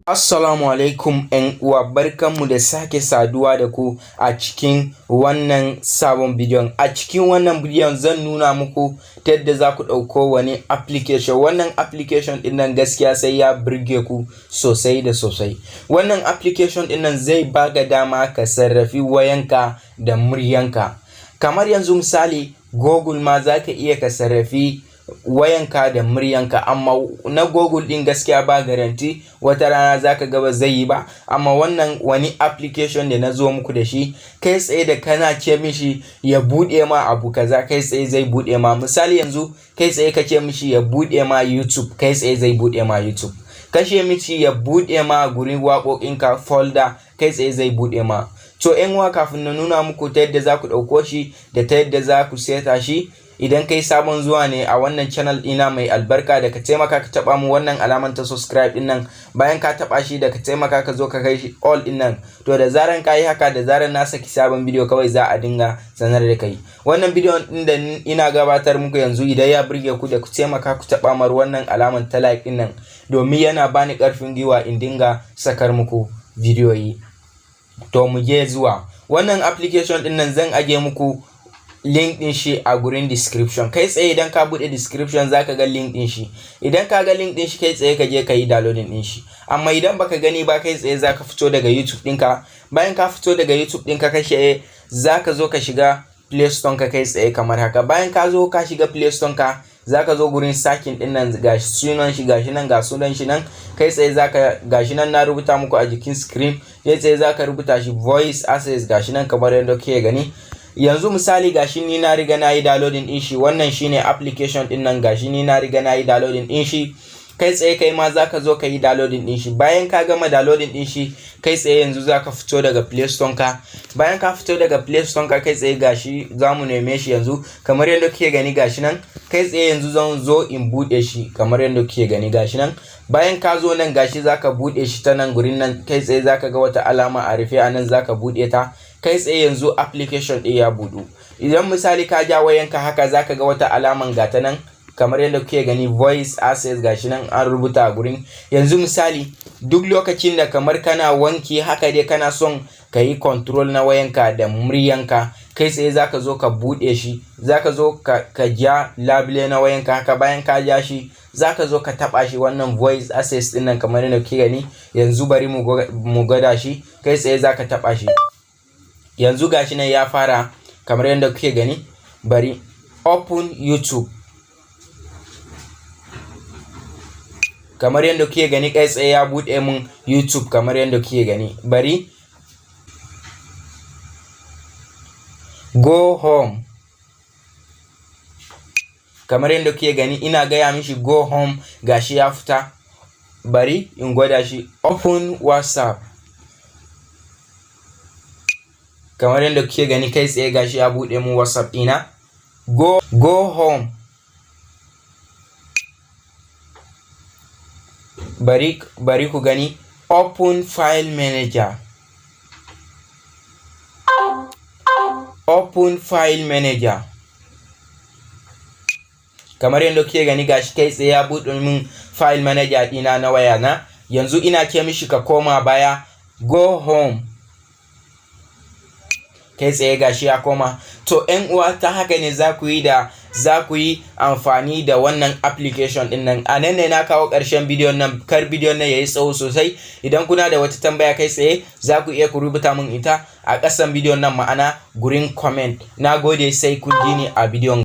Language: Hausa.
Assalamu alaikum ƴan uwa, barkanmu da sake saduwa da ku a cikin wannan sabon bidiyon. A cikin wannan bidiyon zan nuna muku ta yadda za ku ɗauko wani application. Wannan application ɗin nan gaskiya sai ya burge ku sosai da sosai. Wannan application ɗin nan zai baka dama ka sarrafi wayanka da muryanka. Kamar yanzu misali Google ma za ka iya ka sarrafi wayanka da muryanka, amma na Google din gaskiya ba garanti, wata rana zaka ga ba zai yi ba. Amma wannan wani application da na zo muku da shi, kai tsaye da kana ce mishi ya bude ma abu kaza, kai tsaye zai bude ma. Misali yanzu kai tsaye ka ce mishi ya bude ma YouTube, kai tsaye zai bude ma YouTube. Kashe mishi ya bude ma gurin waƙoƙinka folder, kai tsaye zai bude ma. To ƴan uwa, kafin na nuna muku ta yadda za ku ɗauko shi da ta yadda za ku seta shi, idan kai sabon zuwa ne a wannan channel ɗina mai albarka, da ka taimaka ka taɓa mu wannan alaman ta subscribe ɗin nan. Bayan ka taɓa shi, da ka taimaka ka zo ka kai shi all ɗin nan. To da zaran ka yi haka, da zaran na saki sabon bidiyo kawai za a dinga sanar da kai. Wannan bidiyon ɗin da ina gabatar muku yanzu, idan ya burge ku, da ku taimaka ku taɓa mar wannan alaman ta like ɗin nan, domin yana bani ƙarfin gwiwa in dinga sakar muku bidiyoyi. To mu je zuwa wannan application ɗin nan, zan aje muku link din shi a gurin description. Kai tsaye idan ka bude description zaka ga link din shi. Idan ka ga link din shi, kai tsaye ka je ka yi downloading din shi. Amma idan baka gani ba, kai tsaye zaka fito daga YouTube ɗinka. Bayan ka fito daga YouTube ɗinka, kashe zaka zo ka shiga Play Store ka, kai tsaye kamar haka. Bayan ka zo ka shiga Play Store ka, zaka zo gurin sakin din nan, ga sunan shi, gashi nan, ga sunan shi nan. Kai tsaye zaka, gashi nan na rubuta muku a jikin screen. Kai tsaye zaka rubuta shi voice access, gashi nan kamar yadda kuke gani. Yanzu misali gashi ni na riga na yi downloading din shi. Wannan shine application din nan, gashi ni na riga na yi downloading din shi. Kai tsaye kai ma zaka zo ka yi downloading din shi. Bayan ka gama downloading din shi, kai tsaye yanzu zaka fito daga Play Store ka. Bayan ka fito daga Play Store ka, kai tsaye gashi zamu neme shi yanzu kamar yadda kuke gani, gashi nan. Kai tsaye yanzu zan zo in bude shi kamar yadda kuke gani, gashi nan. Bayan ka zo nan, gashi zaka bude shi ta nan gurin nan. Kai tsaye zaka ga wata alama a rufe a nan, zaka bude ta. Kai tsaye yanzu application ɗin ya budu. Idan misali ka ja wayanka haka, zaka ga wata alaman gata nan kamar yadda kuke gani, voice access, gashi nan an rubuta a gurin. Yanzu misali duk lokacin da kamar kana wanki haka dai, kana son ka yi control na wayanka da muryanka, kai tsaye zaka zo ka bude shi. Zaka zo ka ja labule na wayanka haka. Bayan ka ja shi, zaka zo ka taba shi, wannan voice access din nan kamar yadda kuke gani. Yanzu bari mu gwada shi. Kai tsaye zaka taba shi. Yanzu gashi nan ya fara kamar yadda kuke gani. Bari open YouTube. Kamar yadda kuke gani, kai tsaye ya bude mun YouTube kamar yadda kuke gani. Bari go home. Kamar yadda kuke gani, ina gaya mishi go home, gashi ya fita. Bari in gwada shi open WhatsApp. Kamar yadda kuke gani, kai tsaye gashi ya bude mu WhatsApp ina. Go home. Bari ku gani open file manager. Open file manager. Kamar yadda kuke gani, gashi kai tsaye ya bude min file manager ina na waya na. Yanzu ina ce mishi ka koma baya, go home. Kai tsaye gashi ya koma. To ƴan uwa, ta haka ne za ku yi amfani da wannan application din nan. A nan ne na kawo ƙarshen bidiyon nan. Kar bidiyon nan yayi tsawo sosai. Idan kuna da wata tambaya, kai tsaye za ku iya ku rubuta min ita a ƙasan bidiyon nan, ma'ana gurin comment. Na gode, sai kun ji ni a bidiyon.